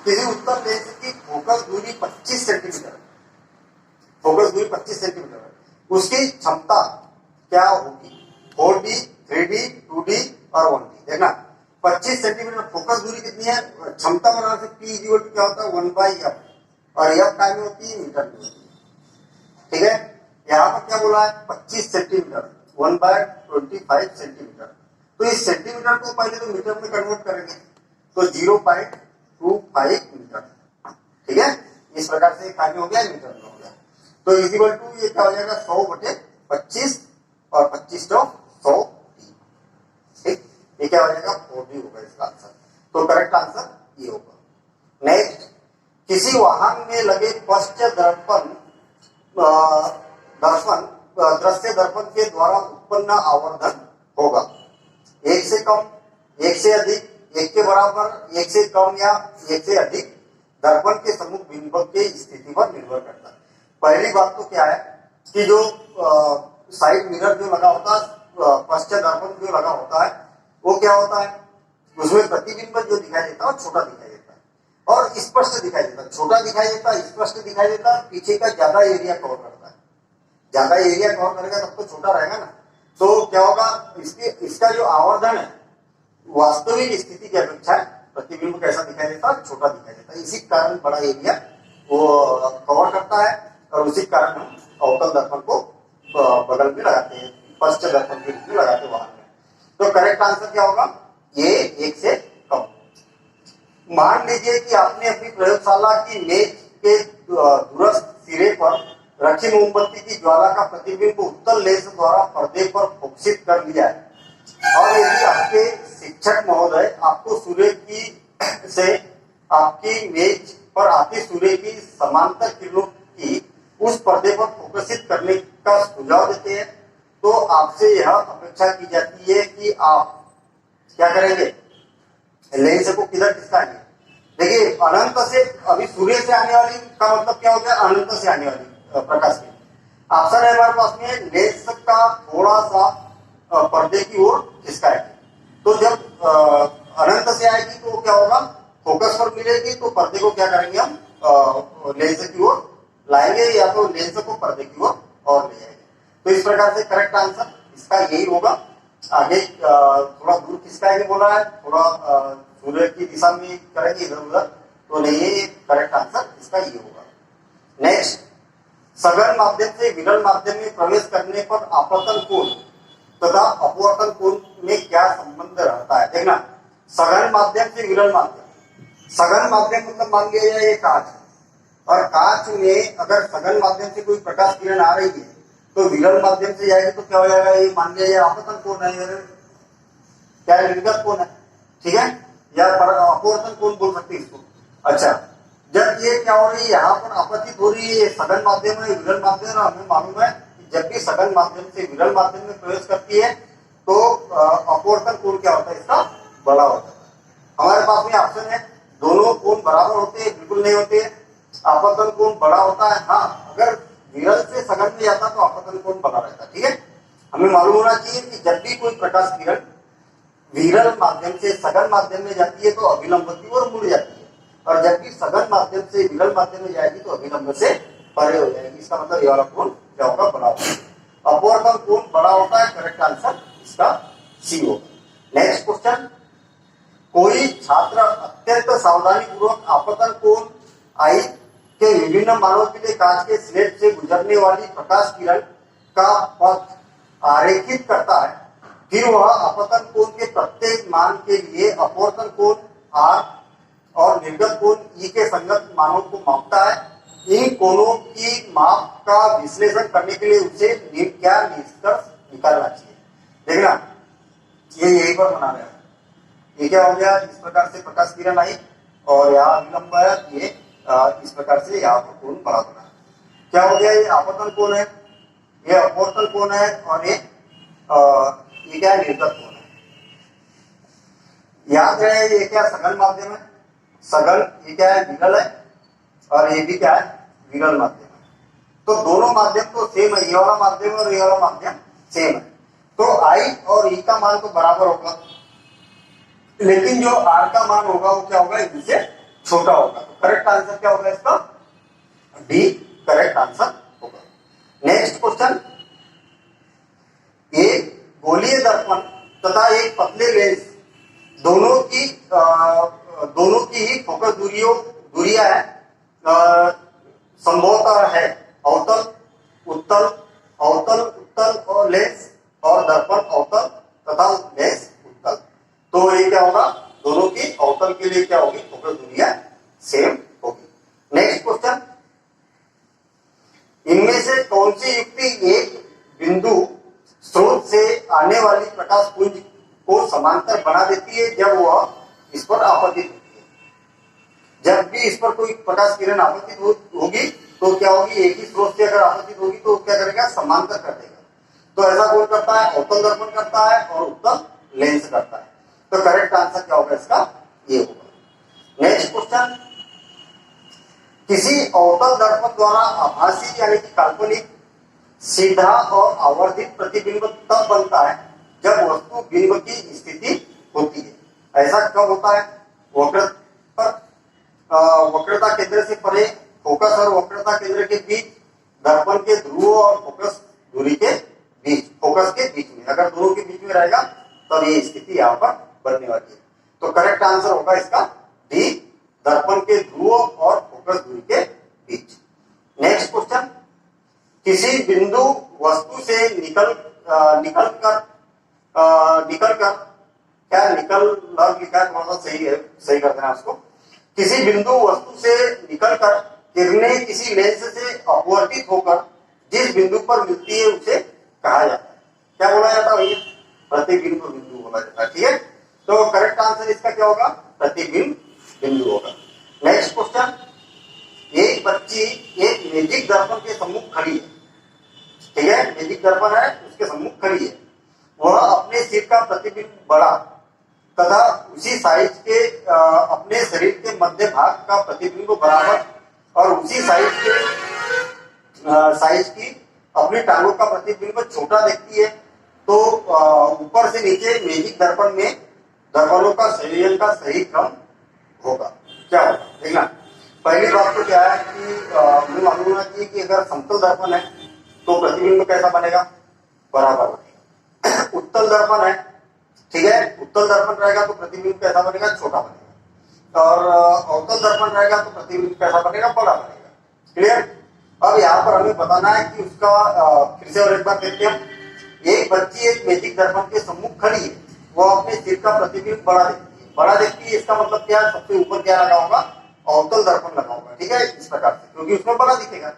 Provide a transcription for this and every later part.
किसी उत्तल लेंस की फोकस दूरी 25 सेंटीमीटर, फोकस दूरी 25 सेंटीमीटर है, उसकी क्षमता क्या होगी? 4D, 3D, 2D और 1D। देखना 25 सेंटीमीटर फोकस दूरी कितनी है, क्षमता बना से P इक्वल टू क्या होता है 1/f, और f काय में होती है मीटर में होती है। ठीक है, यहाँ पर क्या बोला है 25 सेंटीमीटर 1/25 सेंटीमीटर। तो इस सेंटीमीटर को पहले तो मीटर में कन्वर्ट करेंगे तो 0.25 मीटर। ठीक है, इस प्रकार से कार्य हो गया, मीटर में हो गया। तो इक्वल टू ये क्या हो जाएगा 100/25 और 25 तो 100। ठीक, ये क्या हो जाएगा 4D होगा इसका आंसर। तो करेक्ट आंसर ये होगा। नेक्स्ट, किसी वाहन में लगे पश्च दर्पण दृश्य दर्पण के द्वारा उत्पन्न आवर्धन होगा 1 से कम, 1 से अधिक, 1 के बराबर, 1 से कम या 1 से अधिक दर्पण के सम्मुख बिंब की स्थिति पर निर्भर करता है। पहली बात तो क्या है कि जो साइड मिरर जो लगा होता है, पश्च दर्पण जो लगा होता है, वो क्या होता है, उसमें प्रतिबिंब जो दिखाई देता है छोटा दिखाई देता है और स्पष्ट दिखाई देता है। छोटा दिखाई देता है, स्पष्ट दिखाई देता है, पीछे का ज्यादा एरिया कवर करता है। ज्यादा एरिया कवर करेगा तब तो छोटा रहेगा ना। तो क्या होगा, इसका जो आवर्धन है वास्तविक स्थिति की अपेक्षा प्रतिबिंब कैसा दिखाई देता है, छोटा दिखाई देता है। इसी कारण बड़ा एरिया वो कवर करता है और उसी कारण हम अवतल दर्पण को बगल में लगाते हैं, पश्च दर्पण के रूप में लगाते हैं वाहन में। तो करेक्ट आंसर क्या होगा, ये 1 से कम। मान लीजिए कि आपने अपनी प्रयोगशाला की मेज के दूरस्थ सिरे पर रखी मोमबत्ती की ज्वाला का प्रतिबिंब उत्तल लेंस द्वारा पर्दे पर फोकसित कर लिया है और यदि आपके शिक्षक महोदय आपको सूर्य की से आपकी मेज पर आती सूर्य की समांतर किरणों की उस पर्दे पर फोकसित करने का सुझाव देते हैं तो आपसे यह अपेक्षा की जाती है कि आप क्या करेंगे, लेंस को किधर खिसकाएंगे। देखिए अनंत से, अभी सूर्य से आने वाली का मतलब क्या हो गया, अनंत से आने वाली प्रकाश की। ऑप्शन है हमारे पास में लेंस का थोड़ा सा पर्दे की ओर खिसकाएंगे। तो जब अनंत से आएगी तो क्या होगा, फोकस पर मिलेगी तो पर्दे को क्या करेंगे हम लेंस की ओर लाएंगे या तो लेंस को पर्दे की ओर और ले जाएंगे। तो इस प्रकार से करेक्ट आंसर इसका यही होगा। आगे थोड़ा दूर खिसकाएंगे बोला है, थोड़ा सूर्य की दिशा में करेंगे इधर उधर, तो नहीं ये करेक्ट आंसर इसका ये होगा। नेक्स्ट, सघन माध्यम से विरल माध्यम में प्रवेश करने पर आपतन कोण तथा अपवर्तन कोण में क्या संबंध रहता है। देखना सघन माध्यम से विरल माध्यम, सघन माध्यम मतलब मान लिया जाए ये कांच है और कांच में अगर सघन माध्यम से कोई प्रकाश किरण आ रही है तो विरल माध्यम से जाएगी तो क्या हो जाएगा, ये मान लिया जाए आपतन कोण है, क्या निर्गत कोण है। ठीक है, या अपवर्तन कोण बोल सकते हैं इसको। अच्छा, जब ये क्या हो रही है यहाँ पर आपतित हो रही है, सघन माध्यम है विरल माध्यम, हमें मालूम है जब भी सघन माध्यम से विरल माध्यम में प्रवेश करती है तो अपवर्तन कोण क्या होता है, इसका बड़ा होता है। हमारे पास में ऑप्शन है दोनों कोण बराबर होते हैं, बिल्कुल नहीं होते। आपतन कोण बड़ा होता है, हाँ अगर विरल से सघन में जाता तो आपतन कोण बड़ा रहता है। ठीक है, हमें मालूम होना चाहिए कि जब भी कोई प्रकाश किरण विरल माध्यम से सघन माध्यम में जाती है तो अभिलंब की ओर मुड़ जाती है और जब भी सघन माध्यम से विरल माध्यम में जाएगी तो अभिलंब से परे हो जाएगी। इसका मतलब ये वाला कोण क्या होगा, बड़ा होगा। अपवर्तन कोण बड़ा होता है, करेक्ट आंसर इसका सी होगा। नेक्स्ट क्वेश्चन, कोई छात्र अत्यंत सावधानी पूर्वक आपतन कोण आई के विभिन्न मानों के लिए कांच के स्लेब से गुजरने वाली प्रकाश किरण का पथ आरेखित करता है, फिर वह अपतन कोण के प्रत्येक मान के लिए अपवर्तन कोण आर और निर्गत कोण ई के संगत मानों को मापता है। इन कोणों की माप का विश्लेषण करने के लिए उसे क्या निष्कर्ष निकालना चाहिए। देखना ये यही पर बना रहा है, ये क्या हो गया, इस प्रकार से प्रकाश किरण आई और यहाँ अभिलंब है, ये इस प्रकार से यहाँ पर कोण बड़ा बना क्या हो गया, ये आपतन कोण है, ये अपवर्तन कोण है और ये क्या है, निर्गत कोण है। याद रहे ये क्या सघन माध्यम है, सघन ये क्या है, विरल है और ये भी क्या है, विरल माध्यम है। तो दोनों माध्यम तो सेम है, ये वाला माध्यम और ये वाला माध्यम सेम है, तो आई और ई का मान तो बराबर होगा, लेकिन जो आर का मान होगा वो क्या होगा, इनसे छोटा होगा। तो करेक्ट आंसर क्या होगा इसका? डी करेक्ट आंसर होगा। नेक्स्ट क्वेश्चन, एक गोलीय दर्पण तथा एक पतले लेंस दोनों की ही फोकस दूरियां है संभवतः है अवतल, उत्तल, अवतल, उत्तल और लेंस, और दर्पण अवतल तथा लेंस उत्तल। तो ये क्या होगा? दोनों की अवतल के लिए क्या होगी? फोकस दूरियां सेम होगी। नेक्स्ट क्वेश्चन, इनमें से कौन सी युक्ति एक बिंदु स्रोत से आने वाली प्रकाश पुंज को समांतर बना देती है जब वह इस पर आपतित होती है? जब भी इस पर कोई प्रकाश किरण आपतित होगी तो क्या होगी? एक ही स्रोत से अगर आपतित होगी तो क्या करेगा? समांतर कर देगा। तो ऐसा कौन करता है? अवतल दर्पण करता है और उत्तल लेंस करता है। तो करेक्ट आंसर क्या होगा इसका? ये होगा। नेक्स्ट क्वेश्चन, किसी अवतल दर्पण द्वारा आभासी यानी कि काल्पनिक सीधा और आवर्धित प्रतिबिंब तब बनता है जब वस्तु बिंब की स्थिति होती है। ऐसा कब होता है? वक्रता केंद्र से परे, फोकस और वक्रता केंद्र के बीच, दर्पण के ध्रुव और फोकस दूरी के बीच, फोकस के बीच में। अगर दोनों के बीच में रहेगा तब ये स्थिति यहाँ पर बनने वाली है। तो करेक्ट आंसर होगा इसका डी, दर्पण के ध्रुव और फोकस दूरी के बीच। नेक्स्ट क्वेश्चन, किसी बिंदु वस्तु से निकल कर क्या निकल लिखा है, थोड़ा सा सही है, सही कर देना उसको। किसी बिंदु वस्तु से निकलकर किरणें किसी लेंस से अपवर्तित होकर जिस बिंदु पर मिलती है उसे कहा जाता है? क्या बोला जाता है भैया? प्रतिबिंब बिंदु बोला जाता है। ठीक है, तो करेक्ट आंसर इसका क्या होगा? प्रतिबिंब बिंदु होगा। नेक्स्ट क्वेश्चन, एक बच्ची एक मैजिक दर्पण के सम्मुख खड़ी है। ठीक है, मैजिक दर्पण है, उसके सम्मुख खड़ी है। वह अपने सिर का प्रतिबिंब बड़ा तथा उसी साइज के अपने शरीर के मध्य भाग का प्रतिबिंब बराबर और उसी साइज की अपनी टांगों का प्रतिबिंब छोटा देखती है तो ऊपर से नीचे मैजिक दर्पण में दर्पणों का संयोजन का सही क्रम होगा। क्या होगा? देखना, पहली बात तो क्या है कि हमें मालूम होना चाहिए कि अगर समतल दर्पण है तो प्रतिबिंब कैसा बनेगा? बराबर बनेगा। उत्तल दर्पण है, ठीक है, उत्तल दर्पण रहेगा तो प्रतिबिंब कैसा बनेगा? छोटा बनेगा। और अवतल दर्पण रहेगा तो प्रतिबिंब कैसा बनेगा? बड़ा बनेगा। क्लियर? अब यहाँ पर हमें बताना है कि उसका फिर से और एक बार देखते हैं। एक बच्ची एक मैजिक दर्पण के सम्मुख खड़ी है, वो अपने सिर का प्रतिबिंब बड़ा देखती है। बड़ा देखती है इसका मतलब क्या है? सबसे ऊपर क्या लगा होगा? अवतल दर्पण लगा होगा। ठीक है, इस प्रकार से, क्योंकि उसमें बड़ा दिखेगा।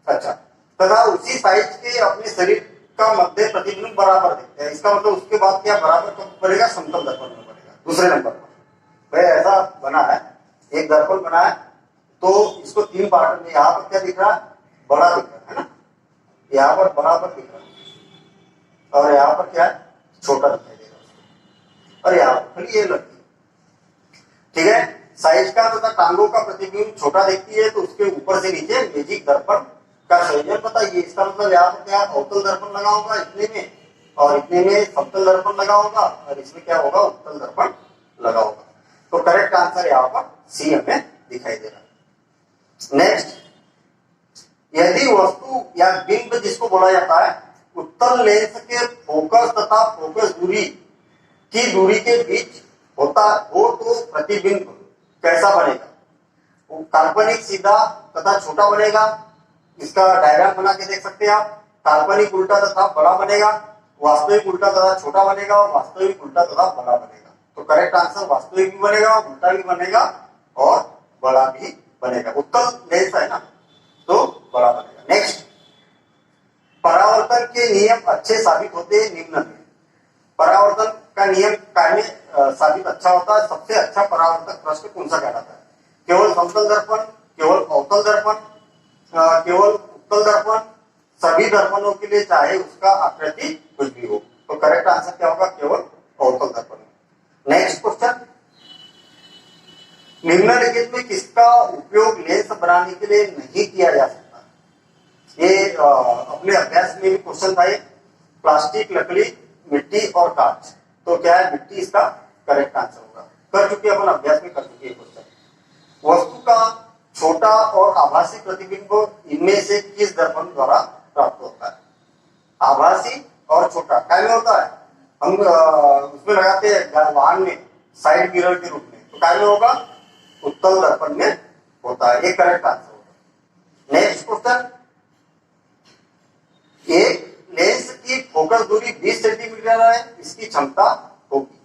अच्छा, तथा उसी साइज के अपने शरीर का मध्य प्रतिबिंब बराबर देखते हैं। इसका मतलब उसके बाद क्या बराबर कब बनेगा? समतल दर्पण में बनेगा। दूसरे नंबर पर भाई ऐसा बना है, एक दर्पण बना है तो इसको तीन पार्ट में, यहाँ पर क्या दिख रहा है? बड़ा दिख रहा है ना, यहाँ पर बराबर दिख रहा है और यहाँ पर क्या है? छोटा दिखाई दे रहा है और यहाँ पर ये लड़की। ठीक है, साइज का तथा टांगों का प्रतिबिंब छोटा देखती है तो उसके ऊपर से नीचे मैजिक दर्पण का संयोजन बताइए। इसका मतलब यहाँ पर क्या? अवतल दर्पण लगा होगा इतने में, और इतने में समतल दर्पण लगा होगा, और इसमें क्या होगा? उत्तल दर्पण लगा होगा। तो करेक्ट आंसर यहाँ पर सी हमें दिखाई दे रहा है। नेक्स्ट, यदि वस्तु या बिंब जिसको बोला जाता है उत्तल लेंस के फोकस तथा फोकस दूरी के बीच होता हो तो प्रतिबिंब कैसा बनेगा? वो काल्पनिक सीधा तथा छोटा बनेगा। इसका डायग्राम बना के देख सकते हैं आप। काल्पनिक उल्टा तथा बड़ा बनेगा, वास्तविक उल्टा तथा छोटा बनेगा, और वास्तविक उल्टा तथा बड़ा बनेगा। तो करेक्ट आंसर वास्तविक भी बनेगा, उल्टा भी बनेगा और बड़ा भी बनेगा। उत्तल लेंस है ना, तो बड़ा बनेगा। नेक्स्ट, परावर्तन के नियम अच्छे साबित होते हैं निम्न में। परावर्तन का नियम कार्य साबित अच्छा होता है। सबसे अच्छा परावर्तक प्रश्न कौन सा कहलाता है? केवल समतल दर्पण, केवल अवतल दर्पण, केवल उत्तल दर्पण, सभी दर्पणों के लिए चाहे उसका आकृति कुछ भी हो। तो करेक्ट आंसर क्या होगा? केवल अवतल दर्पण। नेक्स्ट क्वेश्चन, निम्नलिखित में किसका उपयोग लेंस बनाने के लिए नहीं किया जा सकता? ये अपने अभ्यास में भी क्वेश्चन था। प्लास्टिक, लकड़ी, मिट्टी और कांच। तो क्या है? मिट्टी इसका करेक्ट आंसर होगा। कर चुके अपन अभ्यास में, कर चुके क्वेश्चन। वस्तु का छोटा और आभासी प्रतिबिंब इनमें से किस दर्पण द्वारा प्राप्त होता है? आभासी और छोटा क्या में होता है? हम उसमें लगाते हैं वाहन में साइड मिरर के रूप में, तो क्या में होगा? उत्तल दर्पण में होता है। एक करेक्ट आंसर होगा। नेक्स्ट क्वेश्चन, एक लेंस की फोकस दूरी 20 सेंटीमीटर है, इसकी क्षमता होगी,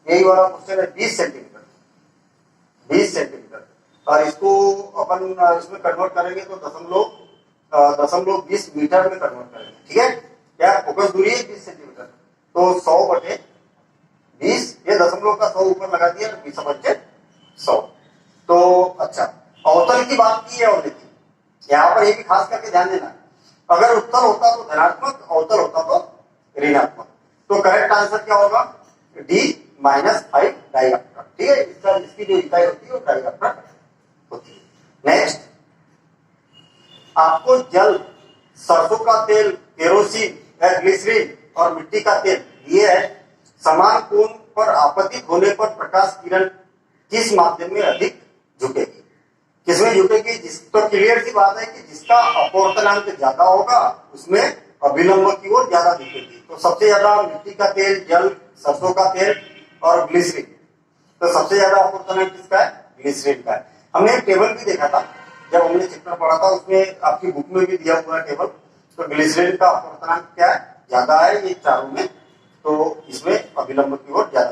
यही वाला क्वेश्चन है। 20 सेंटीमीटर, 20 सेंटीमीटर, और इसको अपन इसमें कन्वर्ट करेंगे तो दशमलव 20 मीटर में कन्वर्ट करेंगे। ठीक है, क्या फोकस दूरी है 20 सेंटीमीटर, तो 100/20, ये दशमलव का 100 ऊपर लगा दिया, 20/100। तो अच्छा, अवतल की बात की है और देखिए यहाँ पर ये भी खास करके ध्यान देना, अगर उत्तल होता तो धनात्मक, अवतल होता तो ऋणात्मक। तो करेक्ट आंसर क्या होगा? D-5 डायऑप्टर। ठीक है, इसकी जो इकाई होती है वो डायऑप्टर होती है। नेक्स्ट, आपको जल, सरसों का तेल, केरोसिन या ग्लिसरीन और मिट्टी का तेल दिए है, समान कोण पर आपतित होने पर प्रकाश किरण किस माध्यम में अधिक झुकेगी? किसमें झुकेगी? तो क्लियर सी बात है कि जिसका अपवर्तनांक ज्यादा होगा उसमें अभिलंब की ओर ज्यादा झुकेगी। तो सबसे ज्यादा मिट्टी का तेल, जल, सरसों का तेल और ग्लिसरीन, तो सबसे ज्यादा अपवर्तनांक किसका है? ग्लिसरीन का है। हमने एक टेबल भी देखा था जब हमने चैप्टर पढ़ा था, उसमें आपकी बुक में भी दिया हुआ है टेबल। तो ग्लिसरीन का अपवर्तनांक क्या है? ज्यादा है ये चारों में, तो इसमें अभिलंब की ओर ज्यादा